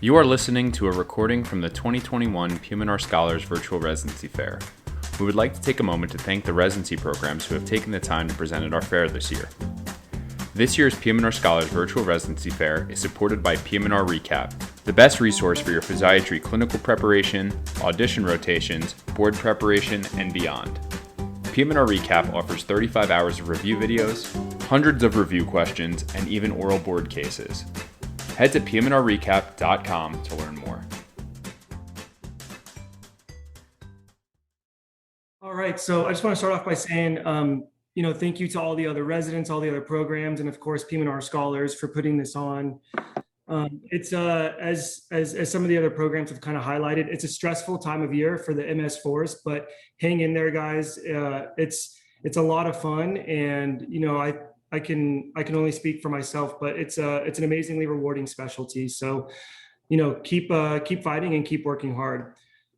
You are listening to a recording from the 2021 PM&R Scholars Virtual Residency Fair. We would like to take a moment to thank the residency programs who have taken the time to present at our fair this year. This year's PM&R Scholars Virtual Residency Fair is supported by PM&R Recap, the best resource for your physiatry clinical preparation, audition rotations, board preparation, and beyond. PM&R Recap offers 35 hours of review videos, hundreds of review questions, and even oral board cases. Head to pmnrrecap.com to learn more. All right, so I just want to start off by saying, thank you to all the other residents, all the other programs, and of course, PM&R Scholars for putting this on. It's as some of the other programs have kind of highlighted, it's a stressful time of year for the MS4s, but hang in there, guys. It's a lot of fun, and I can only speak for myself, but it's an amazingly rewarding specialty. So, keep fighting and keep working hard.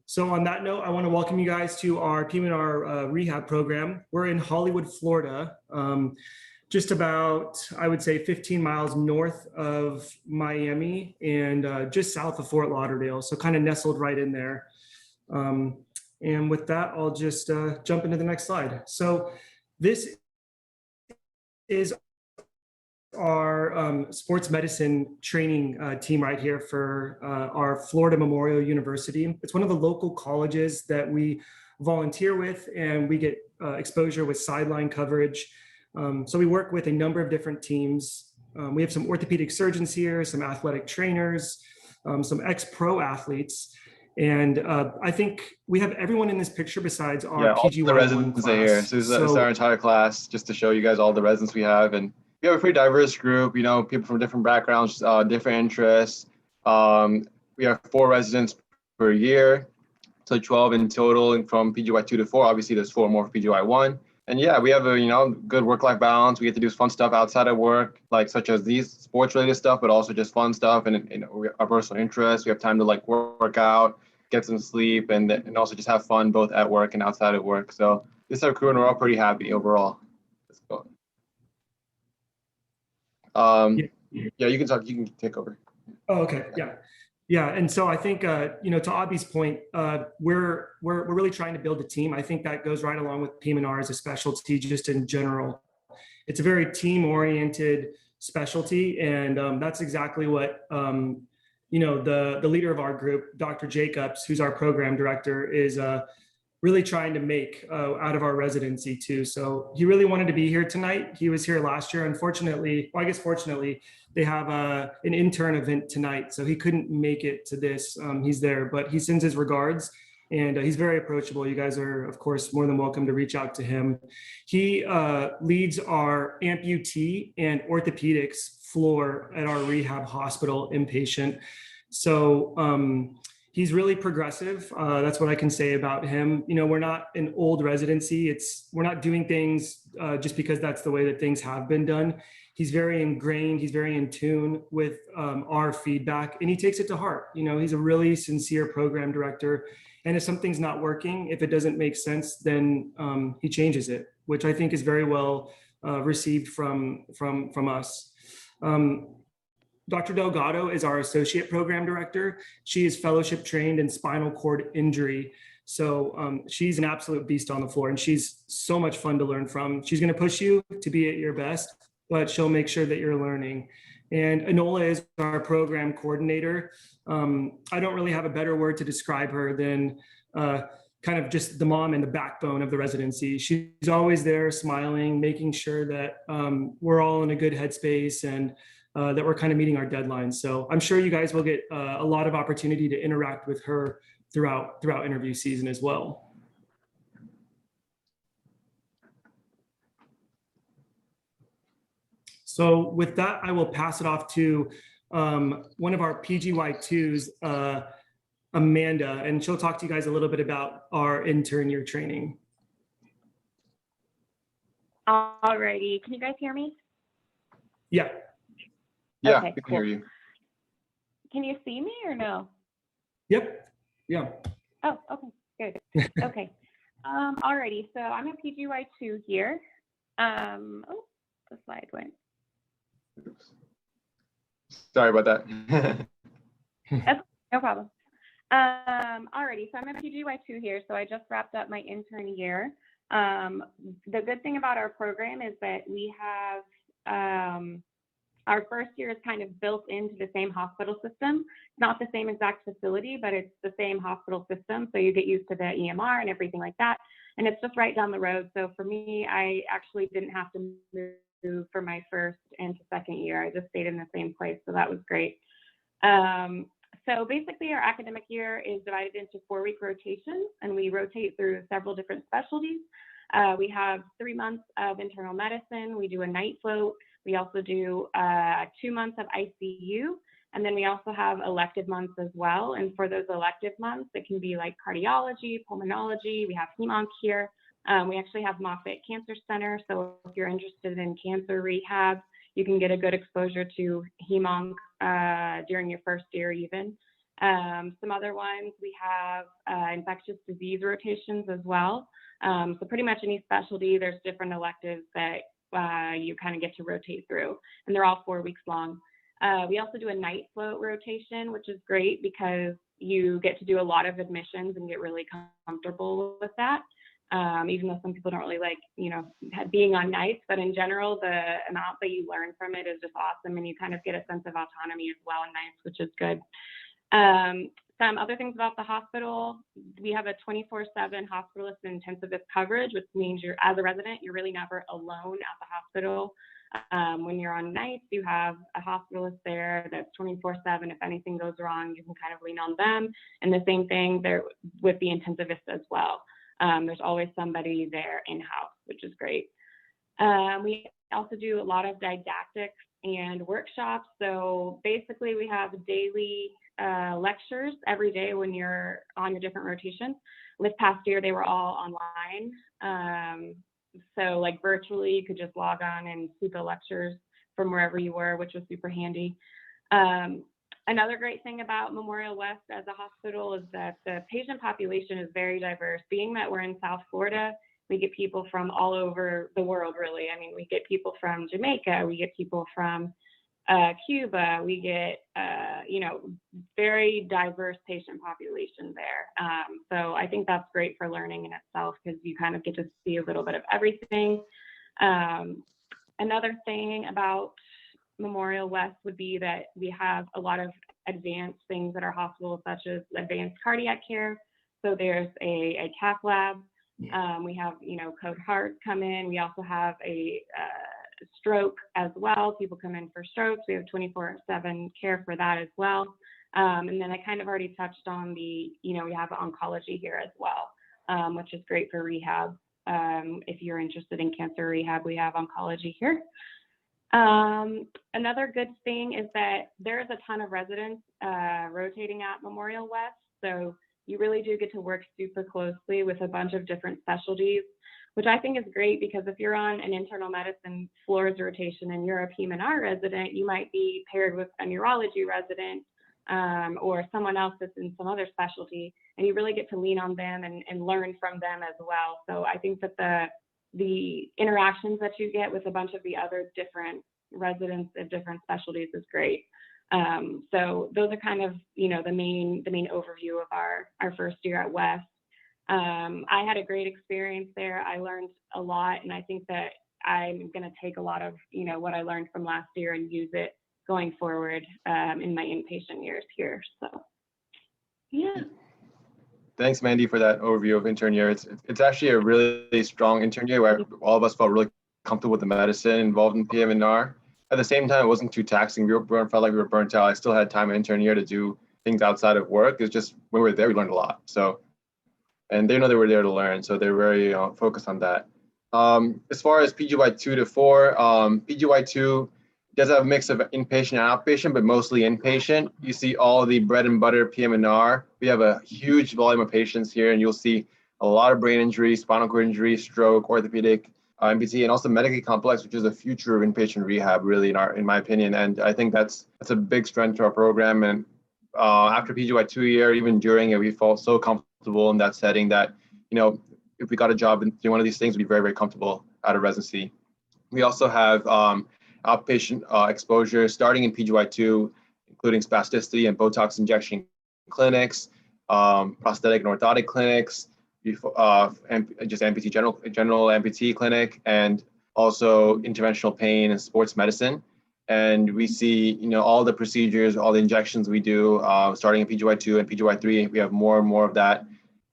So on that note, I want to welcome you guys to our PM&R rehab program. We're in Hollywood, Florida, just about, I would say, 15 miles north of Miami and just south of Fort Lauderdale. So kind of nestled right in there. And with that, I'll just jump into the next slide. So this is our sports medicine training team right here for our Florida Memorial University. It's one of the local colleges that we volunteer with, and we get exposure with sideline coverage. So we work with a number of different teams. We have some orthopedic surgeons here, some athletic trainers, some ex-pro athletes. And I think we have everyone in this picture besides our PGY1 the residents class. are here. So this is our entire class, just to show you guys all the residents we have. And we have a pretty diverse group, people from different backgrounds, different interests. We have 4 residents per year, so 12 in total, and from PGY 2 to 4, obviously there's 4 more for PGY 1. And yeah, we have a good work-life balance. We get to do fun stuff outside of work, such as these sports-related stuff, but also just fun stuff and our personal interests. We have time to work out, get some sleep, and also just have fun both at work and outside of work. So this is our crew, and we're all pretty happy overall. Let's go. Yeah, you can talk. You can take over. Oh, okay. Yeah. And so I think to Abby's point, we're really trying to build a team. I think that goes right along with PM&R as a specialty, just in general. It's a very team-oriented specialty, and that's exactly what the leader of our group, Dr. Jacobs, who's our program director, is really trying to make out of our residency too. So he really wanted to be here tonight. He was here last year. Unfortunately, fortunately, they have an intern event tonight, so he couldn't make it to this. He's there, but he sends his regards, and he's very approachable. You guys are, of course, more than welcome to reach out to him. He leads our amputee and orthopedics floor at our rehab hospital inpatient. So he's really progressive. That's what I can say about him. We're not an old residency. We're not doing things just because that's the way that things have been done. He's very ingrained. He's very in tune with our feedback, and he takes it to heart. He's a really sincere program director. And if something's not working, if it doesn't make sense, then he changes it, which I think is very well received from us. Dr. Delgado is our associate program director. She is fellowship trained in spinal cord injury. So she's an absolute beast on the floor, and she's so much fun to learn from. She's going to push you to be at your best, but she'll make sure that you're learning. And Enola is our program coordinator. I don't really have a better word to describe her than kind of just the mom and the backbone of the residency. She's always there smiling, making sure that we're all in a good headspace and that we're kind of meeting our deadlines. So I'm sure you guys will get a lot of opportunity to interact with her throughout interview season as well. So with that, I will pass it off to one of our PGY2s, Amanda, and she'll talk to you guys a little bit about our intern year training. Alrighty, can you guys hear me? Yeah. Yeah, okay, we can cool. hear you. Can you see me or no? Yep. Yeah. Oh, okay, good. Okay. Alrighty, so I'm a PGY2 here. Oh, the slide went. Sorry about that. That's no problem. Alrighty, so I'm a PGY2 here, so I just wrapped up my intern year. The good thing about our program is that we have our first year is kind of built into the same hospital system. It's not the same exact facility, but it's the same hospital system. So you get used to the EMR and everything like that. And it's just right down the road. So for me, I actually didn't have to move for my first and second year. I just stayed in the same place. So that was great. So basically our academic year is divided into 4-week rotations, and we rotate through several different specialties. We have 3 months of internal medicine. We do a night float. We also do 2 months of ICU, and then we also have elective months as well. And for those elective months, it can be like cardiology, pulmonology. We have hem-onc here. We actually have Moffitt Cancer Center. So if you're interested in cancer rehab, you can get a good exposure to hem-onc during your first year even. Some other ones, we have infectious disease rotations as well. So pretty much any specialty, there's different electives that you kind of get to rotate through, and they're all 4 weeks long. We also do a night float rotation, which is great because you get to do a lot of admissions and get really comfortable with that. Even though some people don't really like, being on nights, but in general, the amount that you learn from it is just awesome, and you kind of get a sense of autonomy as well in nights, which is good. Some other things about the hospital, we have a 24/7 hospitalist and intensivist coverage, which means as a resident, you're really never alone at the hospital. When you're on nights, you have a hospitalist there that's 24/7. If anything goes wrong, you can kind of lean on them. And the same thing there with the intensivist as well. There's always somebody there in-house, which is great. We also do a lot of didactics and workshops. So basically we have daily lectures every day when you're on your different rotations. This past year, they were all online. So like virtually, you could just log on and see the lectures from wherever you were, which was super handy. Another great thing about Memorial West as a hospital is that the patient population is very diverse. Being that we're in South Florida, we get people from all over the world, really. I mean, we get people from Jamaica, we get people from Cuba, we get, very diverse patient population there. So I think that's great for learning in itself because you kind of get to see a little bit of everything. Another thing about Memorial West would be that we have a lot of advanced things at our hospital, such as advanced cardiac care. So there's a cath lab. We have, code heart come in. We also have a stroke as well. People come in for strokes. We have 24/7 care for that as well. And then I kind of already touched on we have oncology here as well, which is great for rehab. If you're interested in cancer rehab, we have oncology here. Another good thing is that there's a ton of residents rotating at Memorial West. So you really do get to work super closely with a bunch of different specialties, which I think is great because if you're on an internal medicine floors rotation and you're a PM&R resident, you might be paired with a neurology resident or someone else that's in some other specialty, and you really get to lean on them and learn from them as well. So I think that the interactions that you get with a bunch of the other different residents of different specialties is great. So those are kind of, the main overview of our first year at West. I had a great experience there. I learned a lot, and I think that I'm going to take a lot of, what I learned from last year and use it going forward in my inpatient years here. So, yeah. Thanks, Mandy, for that overview of intern year. It's actually a really strong intern year where all of us felt really comfortable with the medicine involved in PM&R. At the same time, it wasn't too taxing. We felt like we were burnt out. I still had time in intern year to do things outside of work. It's just when we were there, we learned a lot. So, and they know they were there to learn, so they're very focused on that. As far as PGY2 to 4, PGY2 does have a mix of inpatient and outpatient, but mostly inpatient. You see all the bread and butter PM&R. We have a huge volume of patients here, and you'll see a lot of brain injury, spinal cord injury, stroke, orthopedic, MPT, and also medically complex, which is the future of inpatient rehab, really, in my opinion. And I think that's a big strength to our program. And after PGY2 year, even during it, we felt so comfortable in that setting that, if we got a job in one of these things, we'd be very, very comfortable out of residency. We also have outpatient exposure starting in PGY2, including spasticity and Botox injection clinics, prosthetic and orthotic clinics, and just amputee general amputee clinic, and also interventional pain and sports medicine. And we see, all the procedures, all the injections we do, starting in PGY2 and PGY3. We have more and more of that,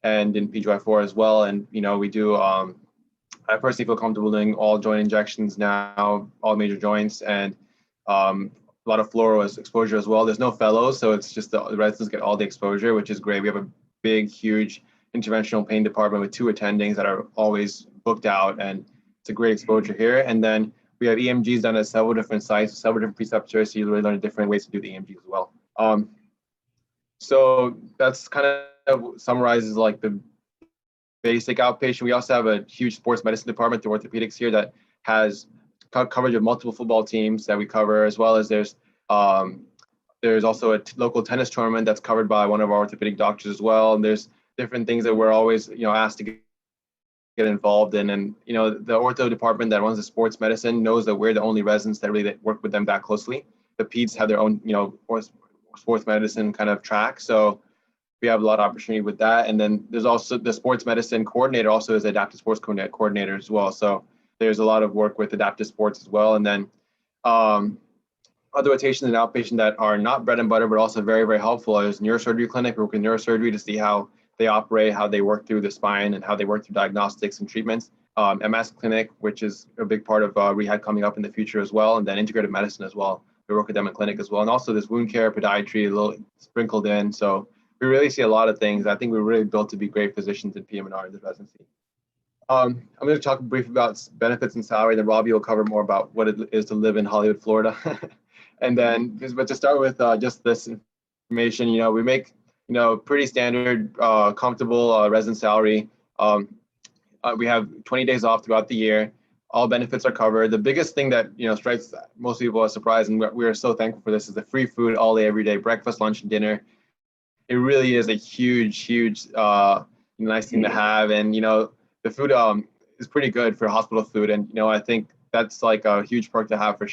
and in PGY4 as well. And we do. I personally feel comfortable doing all joint injections now, all major joints, and a lot of fluoro exposure as well. There's no fellows, so it's just the residents get all the exposure, which is great. We have a big, huge interventional pain department with 2 attendings that are always booked out, and it's a great exposure here. And then we have EMGs done at several different sites, several different preceptors, so you really learn different ways to do the EMGs as well. So that's kind of summarizes like the basic outpatient. We also have a huge sports medicine department through orthopedics here that has coverage of multiple football teams that we cover, as well as there's also a local tennis tournament that's covered by one of our orthopedic doctors as well. And there's different things that we're always asked to get involved in. And the ortho department that runs the sports medicine knows that we're the only residents that really work with them that closely. The peds have their own sports medicine kind of track, so we have a lot of opportunity with that. And then there's also the sports medicine coordinator also is adaptive sports coordinator as well. So there's a lot of work with adaptive sports as well. And then other rotations in outpatient that are not bread and butter, but also very, very helpful is neurosurgery clinic. We work in neurosurgery to see how they operate, how they work through the spine, and how they work through diagnostics and treatments. MS clinic, which is a big part of rehab coming up in the future as well. And then integrative medicine as well. We work with them in clinic as well. And also there's wound care, podiatry, a little sprinkled in. So we really see a lot of things. I think we're really built to be great physicians in PM&R in the residency. I'm going to talk briefly about benefits and salary, then Robbie will cover more about what it is to live in Hollywood, Florida. And then, but to start with just this information, we make, pretty standard, comfortable resident salary. We have 20 days off throughout the year. All benefits are covered. The biggest thing that, strikes most people as surprised, and we are so thankful for this, is the free food all day, every day, breakfast, lunch, and dinner. It really is a huge, nice thing to have. And, the food is pretty good for hospital food. And, I think that's like a huge perk to have for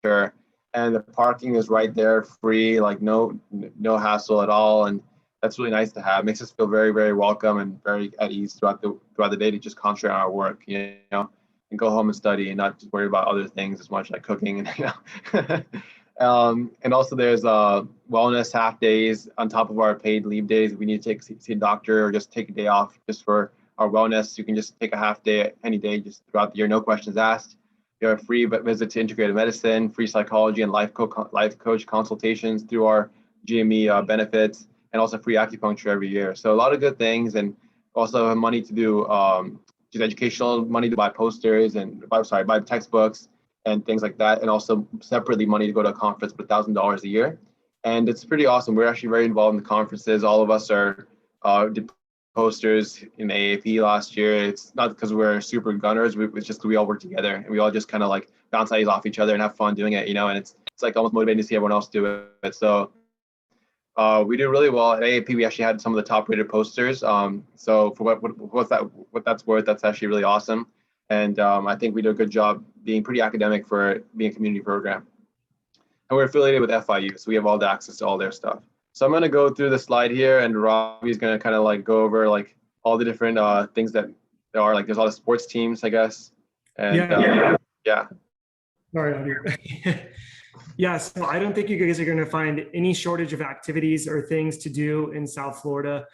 sure. And the parking is right there, free, like no hassle at all. And that's really nice to have. Makes us feel very, very welcome and very at ease throughout the day to just concentrate on our work, and go home and study and not just worry about other things as much, like cooking and, and also there's wellness half days on top of our paid leave days. If we need to see a doctor or just take a day off just for our wellness, you can just take a half day any day just throughout the year, no questions asked. You have a free visit to integrative medicine, free psychology and life coach consultations through our GME benefits, and also free acupuncture every year. So a lot of good things, and also have money to do just educational money to buy posters and buy textbooks and things like that, and also separately money to go to a conference for $1,000 a year. And it's pretty awesome. We're actually very involved in the conferences. All of us are did posters in AAP last year. It's not because we're super gunners. It's just we all work together, and we all just kind of like bounce ideas off each other and have fun doing it, and it's like almost motivating to see everyone else do it. So we did really well at AAP. We actually had some of the top rated posters. So for what that's worth, that's actually really awesome. And I think we did a good job being pretty academic for being a community program. And we're affiliated with FIU, so we have all the access to all their stuff. So I'm going to go through the slide here, and Robbie's going to kind of like go over like all the different things that there are. Like there's all the sports teams, I guess. And yeah. Sorry, Robbie. Yeah, so I don't think you guys are going to find any shortage of activities or things to do in South Florida.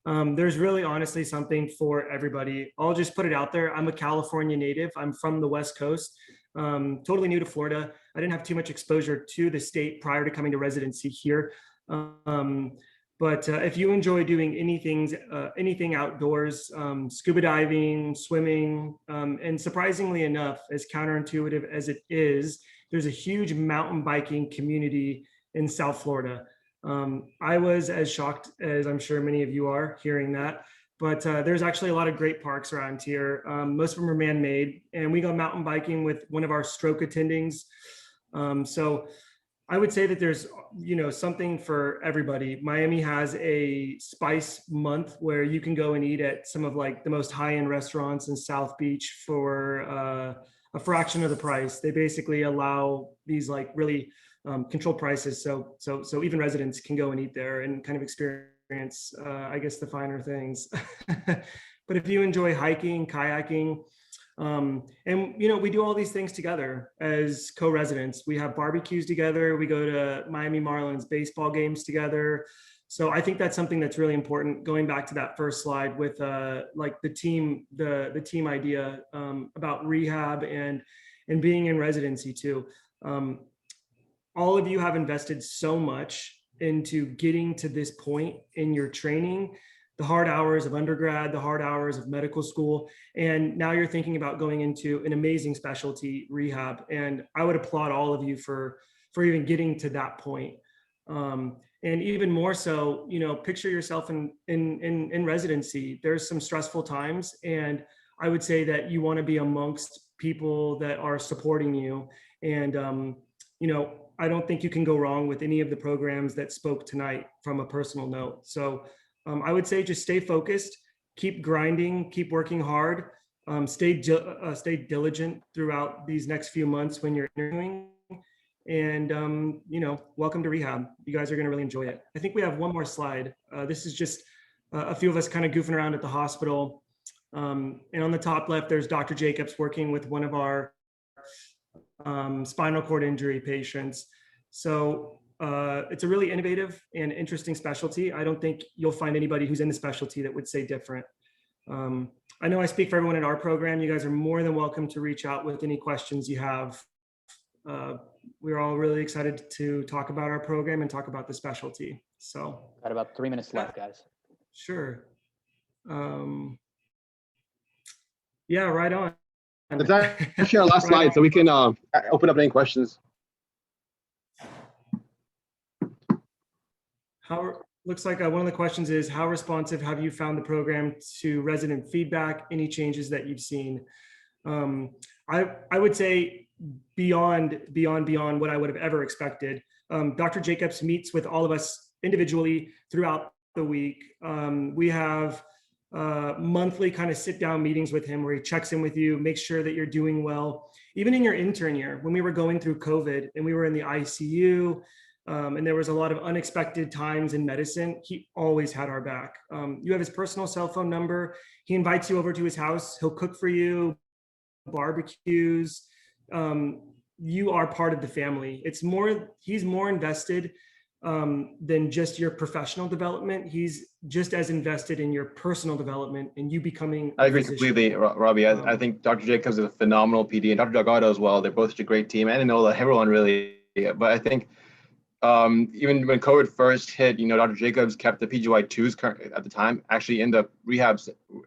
There's really honestly something for everybody. I'll just put it out there. I'm a California native. I'm from the West Coast, totally new to Florida. I didn't have too much exposure to the state prior to coming to residency here. But if you enjoy doing anything outdoors, scuba diving, swimming, and surprisingly enough, as counterintuitive as it is, there's a huge mountain biking community in South Florida. I was as shocked as I'm sure many of you are hearing that, but there's actually a lot of great parks around here. Most of them are man-made, and we go mountain biking with one of our stroke attendings. So I would say that there's, something for everybody. Miami has a spice month where you can go and eat at some of like the most high-end restaurants in South Beach for a fraction of the price. They basically allow these like really controlled prices. So even residents can go and eat there and kind of experience, I guess, the finer things. But if you enjoy hiking, kayaking, and we do all these things together as co-residents. We have barbecues together. We go to Miami Marlins baseball games together. So I think that's something that's really important. Going back to that first slide with like the team idea about rehab and being in residency too. All of you have invested so much into getting to this point in your training, the hard hours of undergrad, the hard hours of medical school, and now you're thinking about going into an amazing specialty, rehab. And I would applaud all of you for even getting to that point. And even more so, picture yourself in residency. There's some stressful times, and I would say that you want to be amongst people that are supporting you. And I don't think you can go wrong with any of the programs that spoke tonight from a personal note. So I would say just stay focused, keep grinding, keep working hard, stay diligent throughout these next few months when you're interviewing. And, welcome to rehab. You guys are going to really enjoy it. I think we have one more slide. This is just a few of us kind of goofing around at the hospital. And on the top left, there's Dr. Jacobs working with one of our spinal cord injury patients. So it's a really innovative and interesting specialty. I don't think you'll find anybody who's in the specialty that would say different. I know I speak for everyone in our program. You guys are more than welcome to reach out with any questions you have. We're all really excited to talk about our program and talk about the specialty. So got about 3 minutes left, guys. Sure. Yeah, right on. It's actually our last slide, so we can open up any questions. Looks like one of the questions is, how responsive have you found the program to resident feedback? Any changes that you've seen? I would say beyond what I would have ever expected. Dr. Jacobs meets with all of us individually throughout the week. We have monthly kind of sit down meetings with him where he checks in with you, makes sure that you're doing well. Even in your intern year, when we were going through COVID and we were in the ICU, and there was a lot of unexpected times in medicine, he always had our back. You have his personal cell phone number. He invites you over to his house. He'll cook for you, barbecues. You are part of the family. He's more invested than just your professional development. He's just as invested in your personal development and you becoming I agree completely, Robbie. I think Dr. Jacobs is a phenomenal PD, and Dr. Delgado as well. They're both such a great team, and I know that everyone really, but I think even when COVID first hit, Dr. Jacobs kept the PGY2s at the time actually in the rehab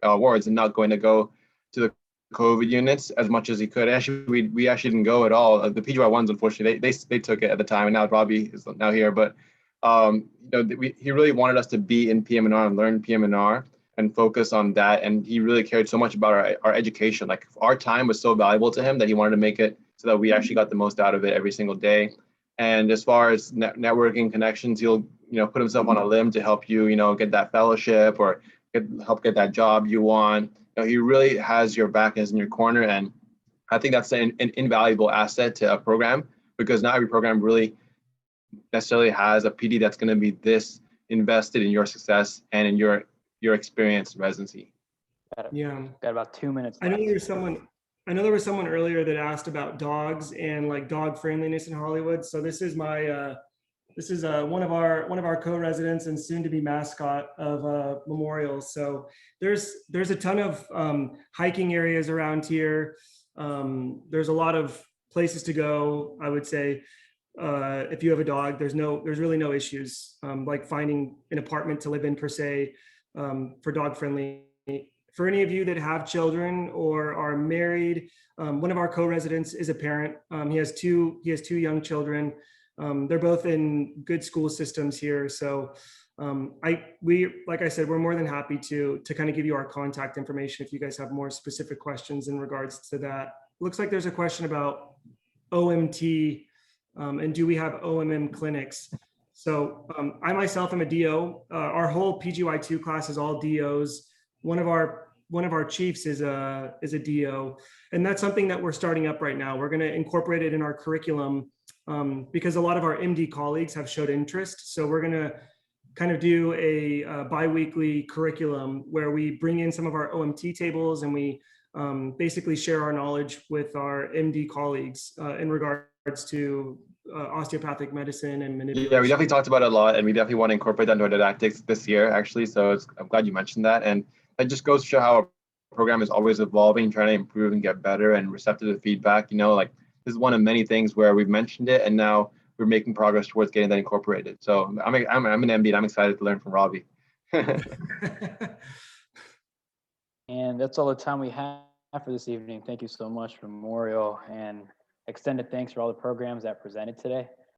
wards and not going to go to the COVID units as much as he could. Actually, we actually didn't go at all. The PGY1s, unfortunately, they took it at the time, and now Robbie is now here. But he really wanted us to be in PM&R and learn PM&R and focus on that. And he really cared so much about our education. Like, our time was so valuable to him that he wanted to make it so that we actually got the most out of it every single day. And as far as networking connections, he'll put himself on a limb to help you get that fellowship or help get that job you want. He really has your back and is in your corner, and I think that's an invaluable asset to a program, because not every program really necessarily has a PD that's going to be this invested in your success and in your experience in residency. Got about 2 minutes left. I know there was someone earlier that asked about dogs and like dog friendliness in Hollywood. So this is one of our co-residents and soon to be mascot of Memorial. So there's a ton of hiking areas around here. There's a lot of places to go. I would say if you have a dog, there's really no issues like finding an apartment to live in per se for dog friendly. For any of you that have children or are married, one of our co-residents is a parent. He has two young children. They're both in good school systems here. So like I said, we're more than happy to kind of give you our contact information if you guys have more specific questions in regards to that. Looks like there's a question about OMT and do we have OMM clinics? So I myself am a DO. Our whole PGY2 class is all DOs. One of our chiefs is a DO, and that's something that we're starting up right now. We're going to incorporate it in our curriculum because a lot of our MD colleagues have showed interest. So we're going to kind of do a bi-weekly curriculum where we bring in some of our OMT tables and we basically share our knowledge with our MD colleagues in regards to osteopathic medicine and manipulation. Yeah, we definitely talked about it a lot, and we definitely want to incorporate that into our didactics this year, actually. So I'm glad you mentioned that. And that just goes to show how our program is always evolving, trying to improve and get better and receptive to feedback. Like this is one of many things where we've mentioned it, and now we're making progress towards getting that incorporated. So I'm an MD, and I'm excited to learn from Robbie. And that's all the time we have for this evening. Thank you so much for Memorial, and extended thanks for all the programs that presented today.